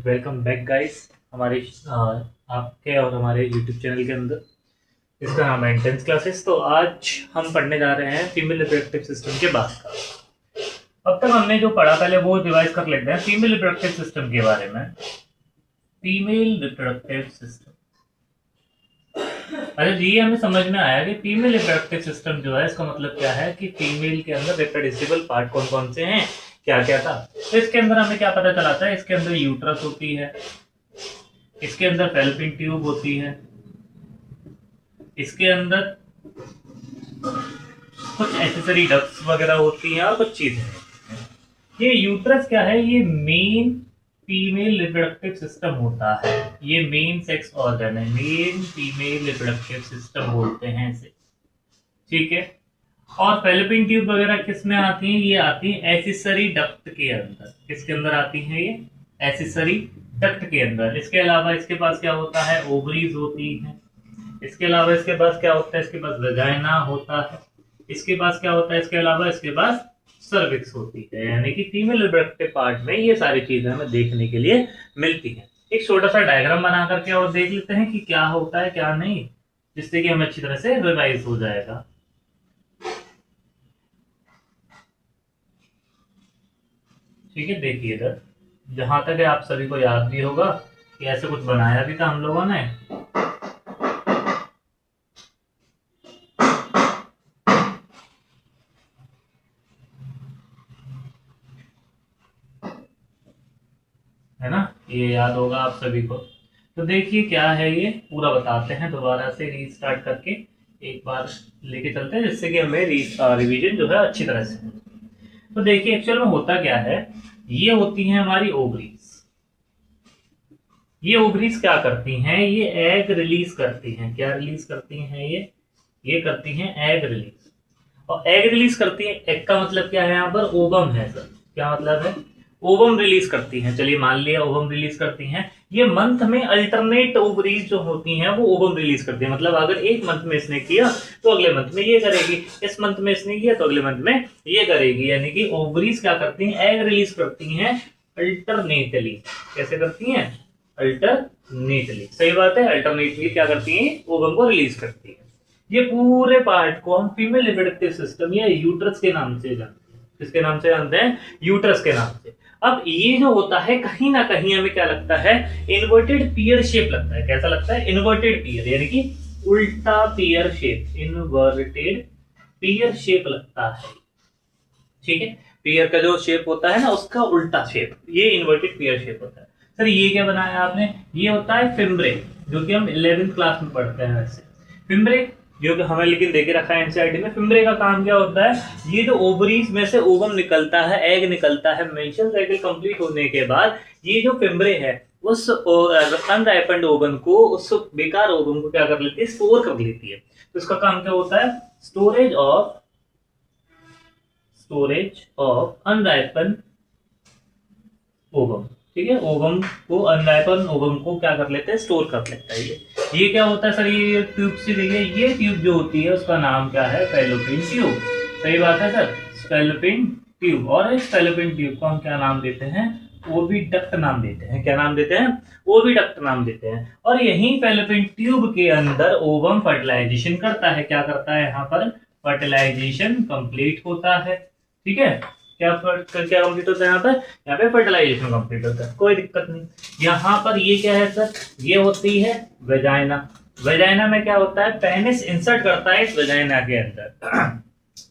Welcome back guys हमारे आपके और हमारे यूट्यूब चैनल के अंदर। इसका नाम है इंटेंस क्लासेस। तो आज हम पढ़ने जा रहे हैं फीमेल रिप्रोडक्टिव सिस्टम के बाद का। अब तक हमने जो पढ़ा पहले वो रिवाइज कर लेते हैं फीमेल रिप्रोडक्टिव सिस्टम के बारे में। फीमेल रिप्रोडक्टिव सिस्टम, अरे जी हमें समझ में आया कि फीमेल रिप्रोडक्टिव सिस्टम जो है इसका मतलब क्या है कि फीमेल के अंदर रिप्रोड्यूसिबल पार्ट कौन कौन से हैं, क्या क्या था। तो इसके अंदर हमें क्या पता चला था, इसके अंदर यूट्रस होती है, इसके अंदर फैलोपियन ट्यूब होती है, इसके अंदर कुछ एक्सेसरी डक्ट्स वगैरह होती हैं और कुछ चीजें हैं। ये यूट्रस क्या है, ये मेन फीमेल रिप्रोडक्टिव सिस्टम होता है, ये मेन सेक्स ऑर्गन है, मेन फीमेल रिप्रोडक्टिव सिस्टम बोलते हैं इसे, ठीक है। और फैलोपियन ट्यूब वगैरह किस में आती हैं, ये आती हैं एक्सेसरी डक्ट के अंदर। किसके अंदर आती हैं ये, एक्सेसरी डक्ट के अंदर। इसके अलावा इसके पास क्या होता है, ओवरीज होती हैं। इसके अलावा इसके पास क्या होता है, इसके पास वजाइना होता है। इसके पास क्या होता है, इसके अलावा इसके पास सर्विक्स होती है। यानी कि फीमेल रिप्रोडक्टिव पार्ट में ये सारी चीजें हमें देखने के लिए मिलती हैं। एक छोटा सा डायग्राम बना करके और देख लेते हैं कि क्या होता है क्या नहीं, जिससे कि हमें अच्छी तरह से रिवाइज हो जाएगा। ठीक है, देखिए इधर, जहां तक है आप सभी को याद भी होगा कि ऐसे कुछ बनाया भी था हम लोगों ने। है ना, ये याद होगा आप सभी को। तो देखिए क्या है, ये पूरा बताते हैं दोबारा से रीस्टार्ट करके एक बार लेके चलते हैं, जिससे कि हमें रिवीजन जो है अच्छी तरह से। तो देखिए एक्चुअल में होता क्या है, ये होती है हमारी ओवरीज। ये ओवरीज क्या करती हैं, ये एग रिलीज करती हैं। क्या रिलीज करती हैं ये करती हैं एग रिलीज। और एग रिलीज करती है, एग का मतलब क्या है, यहाँ पर ओवम है सर। क्या मतलब है, ओवम रिलीज करती हैं। चलिए मान लिया ओवम रिलीज करती हैं। ये मंथ में अल्टरनेट ओवरीज जो होती हैं वो ओवम रिलीज करती हैं। मतलब अगर एक मंथ में इसने किया तो अगले मंथ में ये करेगी, इस मंथ में इसने किया तो अगले मंथ में ये करेगी। यानी कि ओवरीज क्या करती हैं, एग रिलीज करती हैं अल्टरनेटली। कैसे करती हैं, अल्टरनेटली। सही बात है, अल्टरनेटली क्या करती हैं, ओवम को रिलीज करती है। ये पूरे पार्ट को हम फीमेल रिप्रोडक्टिव सिस्टम या यूट्रस के नाम से जानते हैं। किसके नाम से जानते हैं, यूट्रस के नाम से। अब ये जो होता है कहीं ना कहीं हमें क्या लगता है, इन्वर्टेड पीयर शेप लगता है। कैसा लगता है, इन्वर्टेड पीयर, यानी कि उल्टा peer shape, inverted peer shape लगता है। ठीक है, पीयर का जो शेप होता है ना उसका उल्टा शेप, ये इन्वर्टेड पीयर शेप होता है। सर ये क्या बनाया आपने, ये होता है फिम्ब्रे, जो कि हम 11th क्लास में पढ़ते हैं। वैसे फिम्ब्रे जो कि हमें लेकिन देके रखा है एनसीईआरटी में। फिम्ब्रे का काम क्या होता है, ये जो ओवरीज में से ओवम निकलता है, एग निकलता है, मेंस्ट्रुअल साइकिल कंप्लीट होने के बाद ये जो फिम्ब्रे है उस अनराइपेंड ओवम को, उस बेकार ओवम को क्या कर लेती है, स्टोर कर लेती है। तो इसका काम क्या होता है, स्टोरेज ऑफ अनराइपन ओवम। ठीक है, ओवम को, अनराइपन ओवम को क्या कर लेते हैं, स्टोर कर लेता है। ये क्या होता है सर, ये ट्यूब से देखिए, ये ट्यूब जो होती है उसका नाम क्या है, फैलोपियन ट्यूब। सही बात है सर, फैलोपियन ट्यूब। और इस फैलोपियन ट्यूब को हम क्या नाम देते हैं, ओविडक्ट नाम देते हैं। क्या नाम देते हैं, ओविडक्ट नाम देते हैं। और यही फैलोपियन ट्यूब के अंदर ओवम फर्टिलाइजेशन करता है। क्या करता है, यहाँ पर फर्टिलाइजेशन कंप्लीट होता है। ठीक है, क्या कंप्लीट होता है, यहाँ पे फर्टिलाइजेशन कंप्लीट होता है, कोई दिक्कत नहीं। यहाँ पर ये क्या है सर, ये होती है वेजाइना। वेजाइना में क्या होता है, पेनिस इंसर्ट करता है इस वेजाइना के अंदर।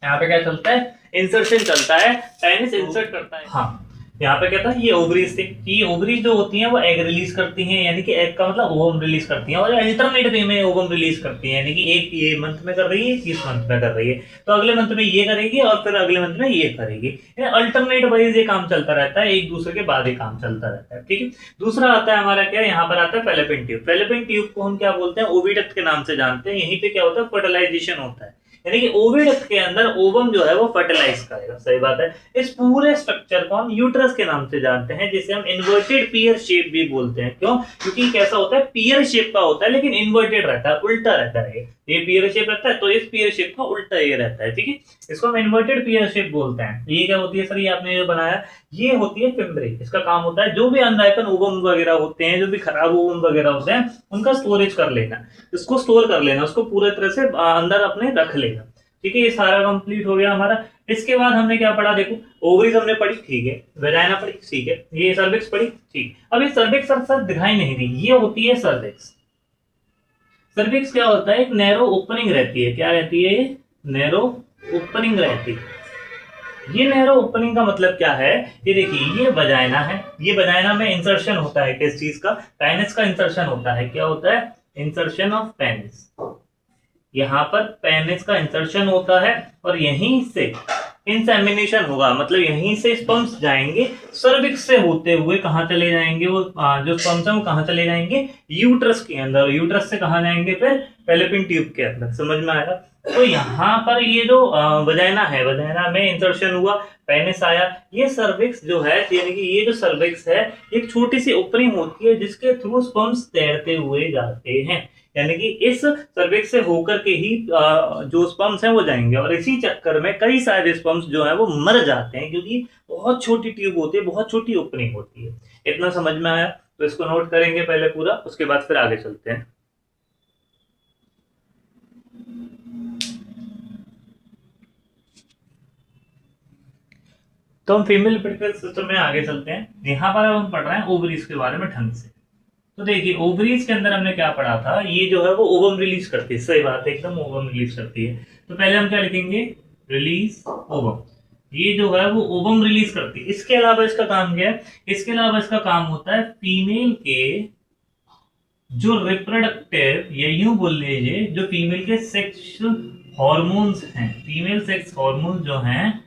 यहाँ पे क्या चलता है, इंसर्शन चलता है, पेनिस इंसर्ट करता है। हाँ, यहाँ पे क्या था, ये ओवरीज थी। ये ओवरीज जो होती हैं वो एग रिलीज करती हैं, यानी कि एग का मतलब ओवम रिलीज करती हैं, और अल्टरनेट वे में ओवम रिलीज करती हैं। यानी कि एक ये मंथ में कर रही है, इस मंथ में कर रही है, तो अगले मंथ में ये करेगी और फिर अगले मंथ में ये करेगी। अल्टरनेट वाइज ये काम चलता रहता है, एक दूसरे के बाद ही काम चलता रहता है। ठीक है, दूसरा आता है हमारा क्या, यहाँ पर आता है फैलोपियन ट्यूब। फैलोपियन ट्यूब को हम क्या बोलते हैं, ओविडक्ट के नाम से जानते हैं। यहीं पे क्या होता है, फर्टिलाइजेशन होता है, यानी कि ओविडक्ट के अंदर ओवम जो है वो फर्टिलाइज करेगा। सही बात है। इस पूरे स्ट्रक्चर को हम यूट्रस के नाम से जानते हैं, जिसे हम इन्वर्टेड पीयर शेप भी बोलते हैं। क्यों, क्योंकि कैसा होता है, पीयर शेप का होता है लेकिन इन्वर्टेड रहता है, उल्टा रहता है। ये पियर शेप रहता है, तो इस पियर शेप का उल्टा ये रहता है, ठीक है। इसको हम इन्वर्टेड पियर शेप बोलते हैं। ये क्या होती है सर, ये आपने जो बनाया ये होती है फिम्ब्रिक। इसका काम होता है जो भी अनराइपन ओवम वगैरह होते हैं, जो भी खराब ओवम वगैरह होते हैं, उनका स्टोरेज कर लेना, इसको स्टोर कर लेना, उसको पूरे तरह से अंदर अपने रख लेना, ठीक है। ये सारा कंप्लीट हो गया हमारा। इसके बाद हमने क्या पढ़ा, देखो ओवरीज हमने पढ़ी, ठीक है, वेजाइना पढ़ी, ठीक है, ये सर्विक्स पढ़ी, ठीक। अब ये सर्विक्स सर दिखाई नहीं दी, ये होती है सर्विक्स। सर्विक्स क्या होता है, एक नैरो ओपनिंग रहती है, क्या रहती है, नैरो ओपनिंग रहती है। ये नैरो ओपनिंग का मतलब क्या है, ये देखिए ये वजाइना है, ये वजाइना में इंसर्शन होता है किस चीज का, पेनिस का इंसर्शन होता है। क्या होता है, इंसर्शन ऑफ पेनिस। यहाँ पर पेनिस का इंसर्शन होता है और यहीं से इंसेमिनेशन होगा, मतलब यहीं से स्पर्म्स जाएंगे, सर्विक्स से होते हुए कहाँ चले जाएंगे, वो जो स्पर्म्स हैं वो कहाँ चले जाएंगे, यूट्रस के अंदर, यूट्रस से कहाँ जाएंगे, फिर फैलोपियन ट्यूब के अंदर। समझ में आएगा। तो यहाँ पर ये जो वजाइना है, वजाइना में इंसर्शन हुआ, पेनिस आया, ये सर्विक्स जो है, यानी कि ये जो सर्विक्स है एक छोटी सी ओपनिंग होती है जिसके थ्रू स्पर्म्स तैरते हुए जाते हैं, यानी कि इस सर्विक्स से होकर के ही जो स्पर्म्स हैं वो जाएंगे, और इसी चक्कर में कई सारे स्पर्म्स जो हैं वो मर जाते हैं, क्योंकि बहुत छोटी ट्यूब होती है, बहुत छोटी ओपनिंग होती है। इतना समझ में आया, तो इसको नोट करेंगे पहले पूरा, उसके बाद फिर आगे चलते हैं। तो हम फीमेल रिप्रोडक्टिव सिस्टम में आगे चलते हैं। यहाँ पर हम पढ़ रहे हैं ओवरीज के बारे में ढंग से। तो देखिए ओवरीज के अंदर हमने क्या पढ़ा था, ये जो है वो ओवम रिलीज करती है, सही बात है, एकदम ओवम रिलीज करती है। तो पहले हम क्या लिखेंगे, रिलीज ओवम, ये जो है वो ओवम रिलीज करती है। इसके अलावा इसका काम क्या है, इसके अलावा इसका काम होता है फीमेल के जो रिप्रोडक्टिव, या यूं बोल लीजिए जो फीमेल के सेक्स हॉर्मोन्स हैं, फीमेल सेक्स हॉर्मोन्स जो हैं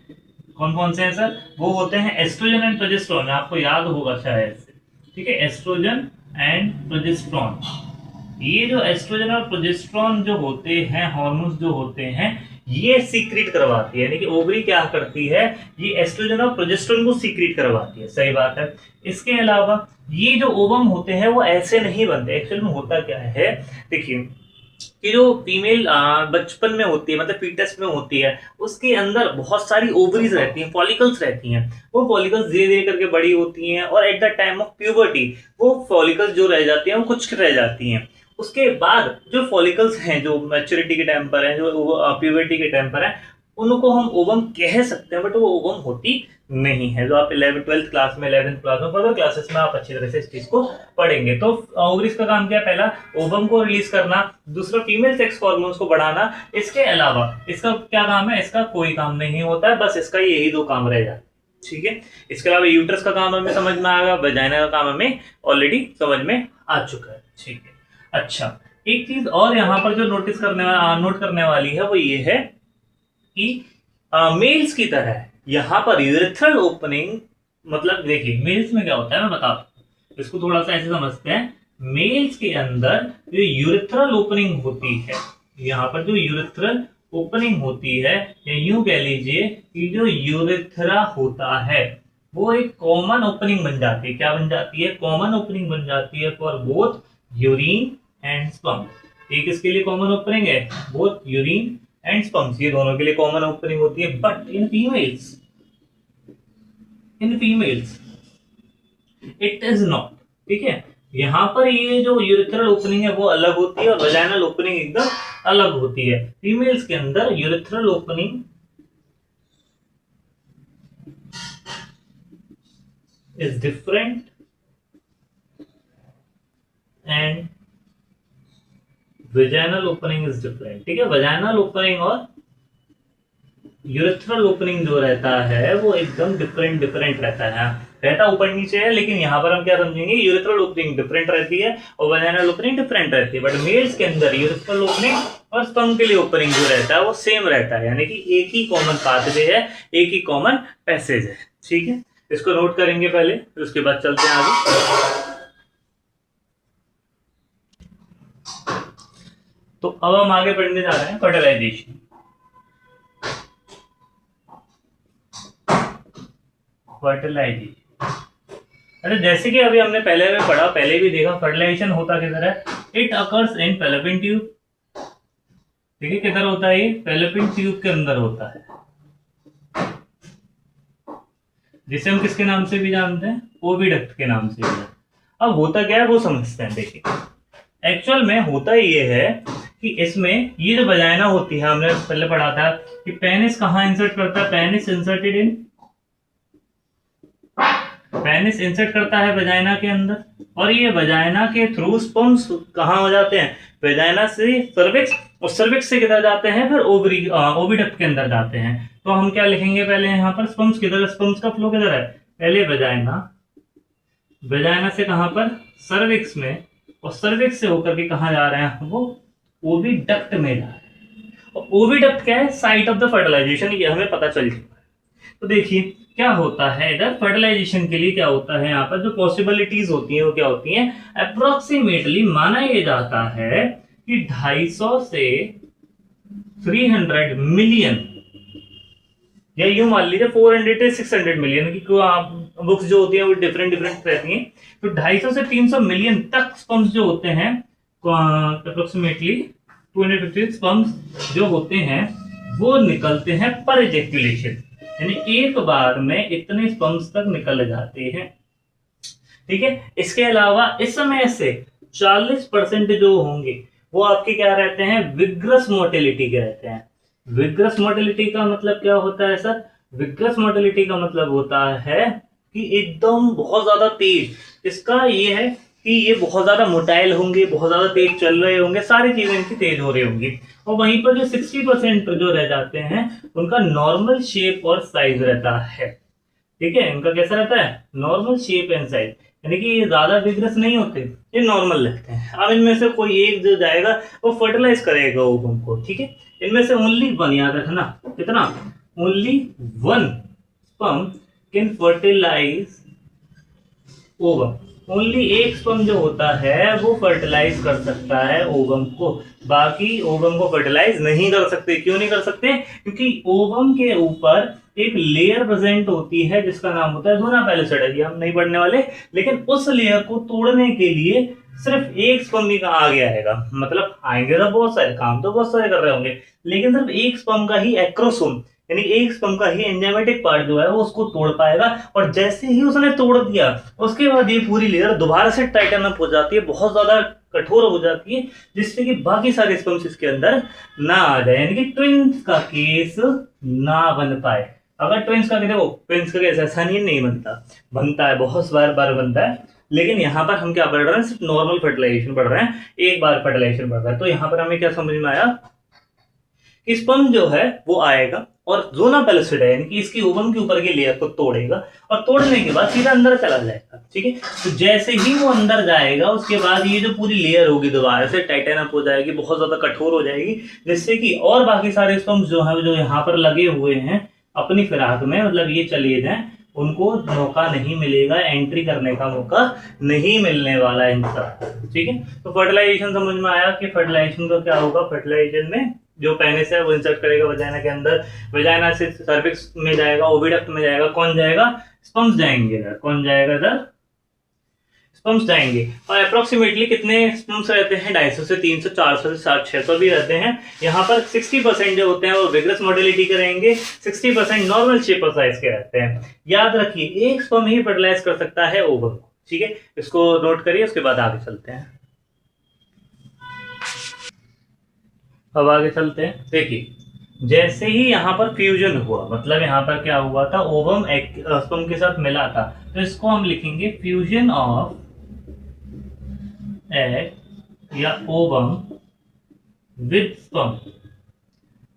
कौन कौन से हैं सर, वो होते हैं एस्ट्रोजन एंड प्रोजेस्टेरोन, आपको याद होगा शायद से, ठीक है, एस्ट्रोजन एंड प्रोजेस्टेरोन। ये जो एस्ट्रोजन और प्रोजेस्टेरोन जो होते हैं, हार्मोन्स जो होते हैं, ये सीक्रेट करवाती है, यानी कि ओवरी क्या करती है, ये एस्ट्रोजन और प्रोजेस्टेरोन को सीक्रेट करवाती है, सही बात है। इसके अलावा ये जो ओवम होते हैं वो ऐसे नहीं बनते, एक्चुअल में होता क्या है, देखिए कि जो फीमेल बचपन में होती है, मतलब फीटस में होती है, उसके अंदर बहुत सारी ओवरीज रहती हैं, फॉलिकल्स रहती हैं। वो फॉलिकल्स धीरे धीरे करके बड़ी होती हैं और at the time of puberty वो फॉलिकल्स जो रह जाती हैं वो कुछ रह जाती हैं। उसके बाद जो फॉलिकल्स हैं, जो मैच्योरिटी के टाइम पर हैं, जो प्यूबर्टी के टाइम पर हैं, उनको हम ओवम कह सकते हैं, बट वो ओवम होती नहीं है। जो आप 11th-12th क्लास में, 11th क्लास में, फर्दर क्लासेस में आप अच्छी तरह से इस चीज को पढ़ेंगे। तो ओवरीज का काम क्या है, पहला ओवम को रिलीज करना, दूसरा फीमेल सेक्स हार्मोन्स को बढ़ाना। इसके अलावा इसका क्या काम है, इसका कोई काम नहीं होता है, बस इसका यही दो काम रह जाते, ठीक है। इसके अलावा यूट्रस का काम हमें समझ में आएगा, वेजाइना का काम हमें ऑलरेडी समझ में आ चुका है, ठीक है। अच्छा, एक चीज और यहाँ पर जो नोट करने वाली है वो ये है कि मेल्स की तरह यहाँ पर यूरेथ्रल ओपनिंग, मतलब देखिए मेल्स में क्या होता है मैं बताता हूँ, इसको थोड़ा सा ऐसे समझते हैं। मेल्स के अंदर जो यूरेथ्रल ओपनिंग होती है, यहाँ पर जो यूरेथ्रल ओपनिंग होती है, या यूं कह लीजिए कि जो यूरेथ्रा होता है वो एक कॉमन ओपनिंग बन जाती है। क्या बन जाती है, कॉमन ओपनिंग बन जाती है for both urine and sperm. एक इसके लिए कॉमन ओपनिंग है, बोथ यूरिन एंड स्पर्म्स, ये दोनों के लिए कॉमन ओपनिंग होती है। But in females it is not, ठीक है। यहाँ पर ये जो यूरेथ्रल ओपनिंग है वो अलग होती है और वजाइनल ओपनिंग एकदम अलग होती है। फीमेल्स के अंदर urethral opening is different and vaginal opening is different, ठीक है। वेजाइनल ओपनिंग और यूरेथ्रल ओपनिंग जो रहता है वो एकदम डिफरेंट रहता है, रहता ऊपर नीचे है, लेकिन यहाँ पर हम क्या समझेंगे, यूरेथ्रल ओपनिंग डिफरेंट रहती है और वेजाइनल ओपनिंग डिफरेंट रहती है। बट मेल्स के अंदर यूरेथ्रल ओपनिंग और स्पर्म के लिए ओपनिंग जो रहता है वो सेम रहता है, यानी कि एक ही कॉमन पाथवे है, एक ही कॉमन पैसेज है, ठीक है। इसको नोट करेंगे पहले, फिर उसके बाद चलते हैं आगे। तो अब हम आगे बढ़ने जा रहे हैं फर्टिलाइजेशन। अच्छा, जैसे कि अभी हमने पहले में पढ़ा, पहले भी देखा, फर्टिलाइजेशन होता किधर है, it occurs in fallopian tube, ठीक है, किधर होता है? ये फैलोपियन ट्यूब के अंदर होता है, जिसे हम किसके नाम से भी जानते हैं? ओविडक्ट के नाम से भी जानते हैं। अब होता क्या है वो समझते हैं। देखिए एक्चुअल में होता ये है कि इसमें ये जो वजाइना होती है, हमने पहले पढ़ा था कि पेनिस कहाँ इंसर्ट करता है? पेनिस इंसर्ट करता है वजाइना के अंदर, और ये वजाइना के थ्रू स्पर्म्स कहाँ हो जाते हैं? वजाइना से सर्विक्स, और सर्विक्स से किधर जाते हैं? फिर ओविडक्ट के अंदर जाते हैं। तो हम क्या लिखेंगे पहले यहाँ पर? स्पर्म्स किधर, स्पर्म्स का फ्लो किधर है? पहले वजाइना से कहाँ पर? सर्विक्स में, और सर्विक्स से होकर के कहाँ जा रहे हैं? वो ओविडक्ट में जा रहे हैं। और ओविडक्ट क्या है? साइट ऑफ द फर्टिलाइजेशन, ये हमें पता चल चुका है। तो देखिए क्या होता है इधर फर्टिलाइजेशन के लिए, क्या होता है यहाँ पर जो पॉसिबिलिटीज होती हैं वो क्या होती हैं? अप्रोक्सीमेटली माना ये जाता है कि 250 से 300 मिलियन, या यूं मान लीजिए 400 से 600 मिलियन की बुक्स जो होती हैं वो डिफरेंट रहती हैं। तो 250 से 300 मिलियन तक स्पर्म्स जो होते हैं, अप्रोक्सीमेटली 250 स्पर्म्स जो होते हैं वो निकलते हैं पर इजेक्यूलेशन, यानी एक बार में इतने स्पर्म्स तक निकल जाते हैं। ठीक है, इसके अलावा इस समय से 40% जो होंगे वो आपके क्या रहते हैं? विग्रस मोटिलिटी के रहते हैं। विग्रस मोटिलिटी का मतलब क्या होता है सर? विग्रस मोटिलिटी का मतलब होता है कि एकदम बहुत ज्यादा तेज, इसका ये है कि ये बहुत ज्यादा मोटाइल होंगे, बहुत ज्यादा तेज चल रहे होंगे, सारी चीजें इनकी तेज हो रही होंगी। और वहीं पर जो 60% जो रह जाते हैं उनका नॉर्मल शेप और साइज रहता है। ठीक है, इनका कैसा रहता है? नॉर्मल शेप एंड साइज, यानी कि ये ज्यादा विग्रस नहीं होते, ये नॉर्मल रहते हैं। अब इनमें से कोई एक जो जाएगा वो फर्टिलाइज करेगा ओवम को। ठीक है, इनमें से ओनली वन, याद रखना कितना? Only one sperm can fertilize ovum. Only एक स्पर्म जो होता है वो फर्टिलाइज कर सकता है ओवम को, बाकी ओवम को फर्टिलाइज नहीं कर सकते। क्यों नहीं कर सकते? क्योंकि ओवम के ऊपर एक लेयर प्रेजेंट होती है जिसका नाम होता है ज़ोना पेलिसाइड। ये हम नहीं पढ़ने वाले, लेकिन उस लेयर को तोड़ने के लिए सिर्फ एक स्पर्म ही आगे आएगा। मतलब आएंगे तो बहुत सारे, काम तो बहुत सारे कर रहे होंगे, लेकिन सिर्फ एक स्पर्म का ही एक्रोसोम, यानी एक स्पर्म का ही एंजाइमेटिक पार्ट जो है वो उसको तोड़ पाएगा। और जैसे ही उसने तोड़ दिया उसके बाद ये पूरी लेयर दोबारा से टाइटन अप हो जाती है, बहुत ज्यादा कठोर हो जाती है, जिससे कि बाकी सारे स्पर्म्स इसके अंदर ना आ जाए, यानी कि ट्विंस का केस ना बन पाए। अगर ट्विंस का, देखो ट्विंस का केस ऐसा नहीं बनता है, बहुत बार बनता है, लेकिन यहाँ पर हम क्या पढ़ रहे हैं? सिर्फ नॉर्मल फर्टिलाइजेशन पढ़ रहे हैं, एक बार फर्टिलाइजेशन पढ़ रहे हैं। तो यहाँ पर हमें क्या समझ में आया कि स्पर्म जो है वो आएगा और ज़ोना पेलिसाइड है, यानी कि इसकी ओवम के ऊपर की लेयर को तोड़ेगा, और तोड़ने के बाद सीधा अंदर चला जाएगा। ठीक है, तो जैसे ही वो अंदर जाएगा उसके बाद ये जो पूरी लेयर होगी दोबारा से टाइटन अप हो जाएगी, बहुत ज्यादा कठोर हो जाएगी, जिससे कि और बाकी सारे स्पर्म्स जो है जो यहाँ पर लगे हुए हैं अपनी फिराक में, मतलब ये चले जाए, उनको मौका नहीं मिलेगा, एंट्री करने का मौका नहीं मिलने वाला इन सब। ठीक है, तो फर्टिलाइजेशन समझ में आया कि फर्टिलाइजेशन का क्या होगा? फर्टिलाइजेशन में जो पेनिस है वो इंसर्ट करेगा वजाइना के अंदर, वजाइना से सर्विक्स में जाएगा, ओविडक्ट में जाएगा, कौन जाएगा? स्पर्म्स जाएंगे इधर। कौन जाएगा इधर? स्पर्म्स जाएंगे। और अप्रोक्सीमेटली कितने स्पर्म्स रहते हैं? 250 से 300, 400 से 600 भी रहते हैं। यहाँ पर 60% जो होते हैं वो विग्रस मोटिलिटी के रहेंगे, 60% नॉर्मल शेप और साइज के रहते हैं। याद रखिए एक स्पर्म ही फर्टिलाइज कर सकता है ओवम को। ठीक है, इसको नोट करिए, उसके बाद आगे चलते हैं। अब आगे चलते हैं। देखिए जैसे ही यहाँ पर फ्यूजन हुआ, मतलब यहाँ पर क्या हुआ था? ओवम स्पर्म के साथ मिला था, तो इसको हम लिखेंगे फ्यूजन ऑफ एग या ओवम विद स्पर्म।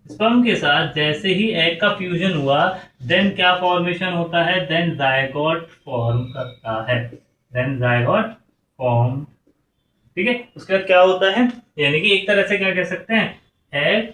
स्पर्म के साथ जैसे ही एग का फ्यूजन हुआ, देन क्या फॉर्मेशन होता है? देन जायगोट फॉर्म करता है। Then zygote form. ठीक है, उसके बाद क्या होता है? यानी कि एक तरह से क्या कह सकते हैं? एग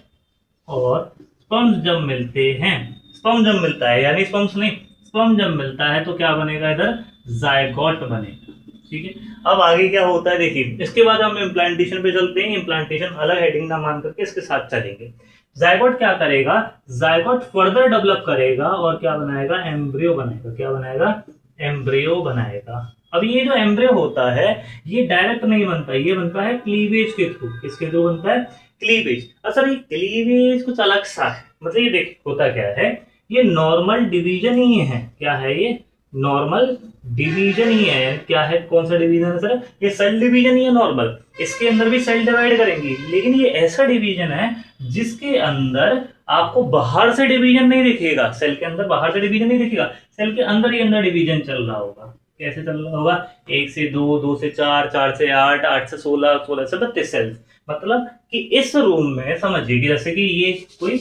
और स्पर्म जब मिलते हैं, स्पर्म जब मिलता है, यानी स्पर्म्स नहीं, स्पर्म जब मिलता है तो क्या बनेगा? इधर जायगोट बनेगा। ठीक है, अब आगे क्या होता है देखिए, इसके बाद हम इम्प्लांटेशन पे चलते हैं। इम्प्लांटेशन अलग हेडिंग ना मान करके इसके साथ चलेंगे। जायगोट क्या करेगा? जायगोट फर्दर डेवलप करेगा और क्या बनाएगा? एम्ब्रियो बनाएगा। क्या बनाएगा? एम्ब्रियो बनाएगा। अब ये जो एम्ब्रियो होता है ये डायरेक्ट नहीं बनता, ये बनता है क्लीवेज के थ्रू। किसके थ्रू बनता है? क्लीवेज। सर ये क्लीवेज कुछ अलग सा है, मतलब ये देख होता क्या है, ये नॉर्मल डिवीजन ही है। क्या है ये? नॉर्मल डिवीजन ही है। क्या है, कौन सा डिवीजन है सर? ये सेल डिवीजन ही है नॉर्मल। इसके अंदर भी सेल डिवाइड करेंगी, लेकिन ये ऐसा डिवीजन है जिसके अंदर आपको बाहर से डिवीजन नहीं दिखेगा। सेल के अंदर बाहर से डिवीजन नहीं दिखेगा, सेल के अंदर ही अंदर डिवीजन चल रहा होगा। कैसे चल रहा होगा? 1 से 2, 2 से 4, 4 से 8, 8 से 16, 16 से 32 सेल्स। मतलब कि इस रूम में समझिए कि जैसे कि ये कोई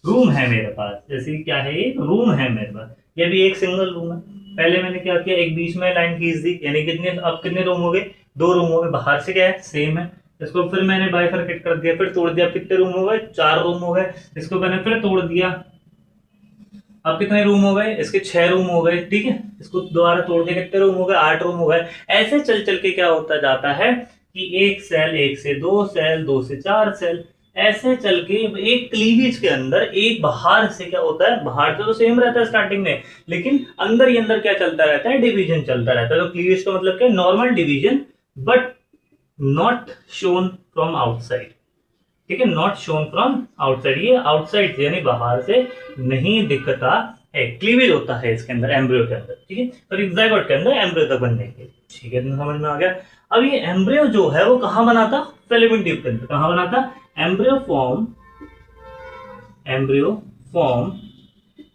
रूम है मेरे पास, जैसे कि क्या है, ये रूम है मेरे पास, ये भी एक सिंगल रूम है। पहले मैंने क्या किया, एक बीच में लाइन खींच दी, यानी कितने, अब कितने रूम हो गए? 2 रूम हो गए। बाहर से क्या है, सेम है। इसको फिर मैंने बाइफरकेट कर दिया, फिर तोड़ दिया, कितने रूम हो गए? 4 रूम हो गए। इसको मैंने फिर तोड़ दिया, अब कितने रूम हो गए? इसके 6 रूम हो गए। ठीक है, इसको दोबारा तोड़ के कितने रूम हो गए? 8 रूम हो गए। ऐसे चल चल के क्या होता जाता है कि एक सेल, 1 से 2 सेल, 2 से 4 सेल, ऐसे चल के एक क्लीवेज के अंदर एक बाहर से क्या होता है, बाहर से तो सेम रहता है स्टार्टिंग में, लेकिन अंदर ही अंदर क्या चलता रहता है? डिवीजन चलता रहता है। तो क्लीवेज का मतलब क्या है? Normal division but not shown from outside. ठीक है, नॉट शोन फ्रॉम आउटसाइड, ये आउटसाइड से यानी बाहर से नहीं दिखता है। क्लीवेज होता है इसके अंदर, एम्ब्रियो के अंदर। ठीक है, तो ज़ायगोट के अंदर एम्ब्रियो तक बनने के। ठीक है, समझ में आ गया। अब ये एम्ब्रियो जो है वो कहां बनाता? फैलोपियन ट्यूब के अंदर। कहां बनाता? Embryo form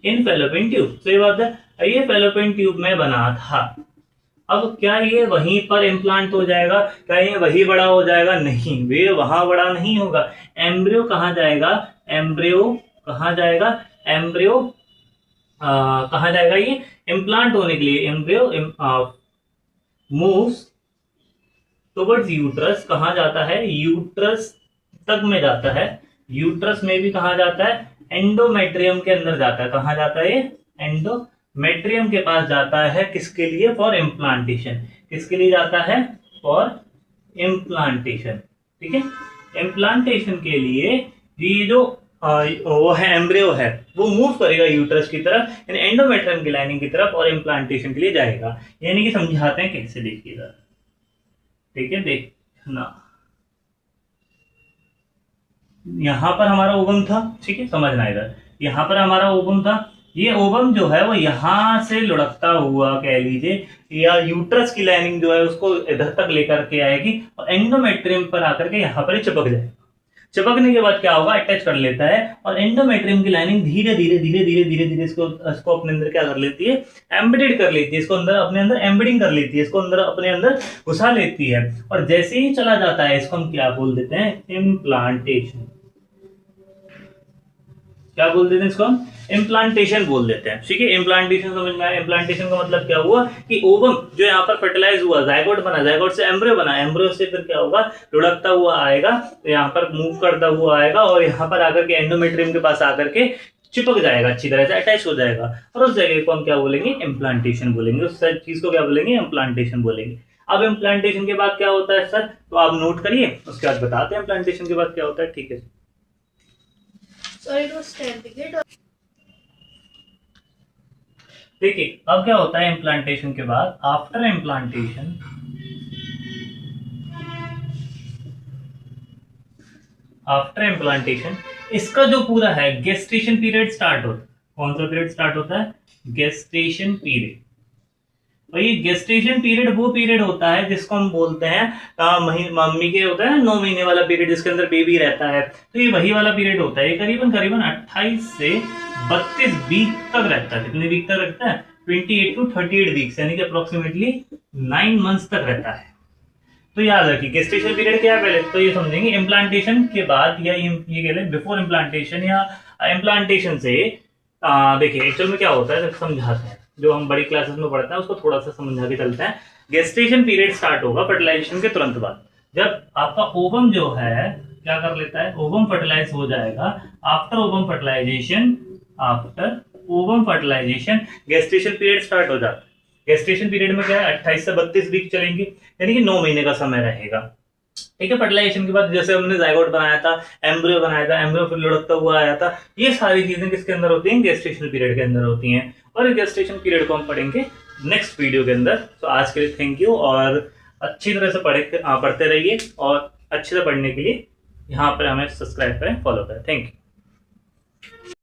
in fallopian tube. सही बात है, ये फैलोपियन ट्यूब में बना था। अब क्या ये वहीं पर इम्प्लांट हो जाएगा? क्या ये वही बड़ा हो जाएगा? नहीं, वे वहां बड़ा नहीं होगा। एम्ब्रियो कहाँ जाएगा? एम्ब्रियो कहाँ जाएगा? एम्ब्रियो कहाँ जाएगा? ये इम्प्लांट होने के लिए एम्ब्रियो मूव्स टुवर्ड्स यूट्रस। कहाँ जाता है? यूट्रस तक में जाता है। यूट्रस में भी कहाँ जाता है? एंडोमेट्रियम के अंदर जाता है। कहाँ जाता है? ये एंडोमेट्रियम के पास जाता है। किसके लिए? For implantation. किसके लिए जाता है? For implantation. ठीक है, इम्प्लांटेशन के लिए ये जो वो है एम्ब्रियो है, वो मूव करेगा यूट्रस की तरफ, यानी एंडोमेट्रियम की लाइनिंग की तरफ, और इम्प्लांटेशन के लिए जाएगा। यानी कि समझाते हैं कैसे, देखिएगा। ठीक है, देखना, यहां पर हमारा ओवम था। ठीक है, समझना इधर, यहां पर हमारा ओवम था। ये ओवम जो है वो यहां से लुढ़कता हुआ कह लीजिए, या यूट्रस की लाइनिंग जो है उसको इधर तक लेकर के आएगी और एंडोमेट्रियम पर आकर के यहां पर ही चिपक जाएगा। चिपकने के बाद क्या होगा? अटैच कर लेता है, और एंडोमेट्रियम की लाइनिंग धीरे धीरे धीरे धीरे धीरे धीरे इसको अपने अंदर क्या कर लेती है? एम्बेडेड कर लेती है। इसको अंदर अपने अंदर एम्बेडिंग कर लेती है, इसको अंदर अपने अंदर घुसा लेती है। और जैसे ही चला जाता है, इसको हम क्या बोल देते हैं? इम्प्लांटेशन। क्या बोल देते हैं? इसको हम इम्प्लांटेशन बोल देते हैं। ठीक है, इम्प्लांटेशन समझ में आया। इम्प्लांटेशन का मतलब क्या हुआ कि ओवम जो यहाँ पर फर्टिलाइज हुआ, जायगोट बना, जायगोट से एम्ब्रियो बना, एम्ब्रियो से फिर क्या होगा? लुढ़कता हुआ आएगा, तो यहाँ पर मूव करता हुआ आएगा, और यहाँ पर आकर के एंडोमेट्रियम के पास आकर के चिपक जाएगा, अच्छी तरह से अटैच हो जाएगा, और उस जगह को हम क्या बोलेंगे? इम्प्लांटेशन बोलेंगे। उस चीज को क्या बोलेंगे? इम्प्लांटेशन बोलेंगे। अब इम्प्लांटेशन के बाद क्या होता है सर? तो आप नोट करिए, उसके बाद बताते हैं इम्प्लांटेशन के बाद क्या होता है। ठीक है, देखिए अब क्या होता है इम्प्लांटेशन के बाद। आफ्टर इम्प्लांटेशन इसका जो पूरा है गेस्टेशन पीरियड स्टार्ट होता है। कौन सा पीरियड स्टार्ट होता है? Gestation period. और ये गेस्टेशन पीरियड वो पीरियड होता है जिसको हम बोलते हैं मम्मी के होता है ना 9 महीने वाला पीरियड, जिसके अंदर बेबी रहता है। तो ये वही वाला पीरियड होता है। ये करीबन 28 से 32 वीक तक रहता है। कितने वीक तक रहता है? 28 to 38 वीक्स, यानी कि अप्रोक्सीमेटली 9 मंथ्स तक रहता है। तो याद रखिए गेस्टेशन पीरियड क्या है पहले तो ये समझेंगे। इम्प्लांटेशन के बाद, या ये कह लें बिफोर इम्प्लांटेशन या इम्प्लांटेशन से, देखिए एक्चुअल में क्या होता है समझाते हैं। जो हम बड़ी क्लासेस में पढ़ते हैं उसको थोड़ा सा समझा के चलते हैं। गेस्टेशन पीरियड स्टार्ट होगा फर्टिलाइजेशन के तुरंत बाद, जब आपका ओवम जो है क्या कर लेता है? ओवम फर्टिलाइज हो जाएगा। After ovum fertilization gestation period start हो जाता है। गेस्टेशन पीरियड में क्या है? 28 से 32 वीक चलेंगे, यानी कि 9 महीने का समय रहेगा। ठीक है, फर्टिलाइजेशन के बाद जैसे हमने जायगोट बनाया था, एम्ब्रियो बनाया था, एम्ब्रियो फिर लुढ़कता हुआ आया था, ये सारी चीजें किसके अंदर होती हैं? गेस्टेशन पीरियड के अंदर होती हैं। और इस गेस्टेशन पीरियड को हम पढ़ेंगे नेक्स्ट वीडियो के अंदर। तो आज के लिए थैंक यू, और अच्छी तरह से पढ़ते रहिए, और अच्छे से पढ़ने के लिए यहाँ पर हमें सब्सक्राइब करें, फॉलो करें। Thank you.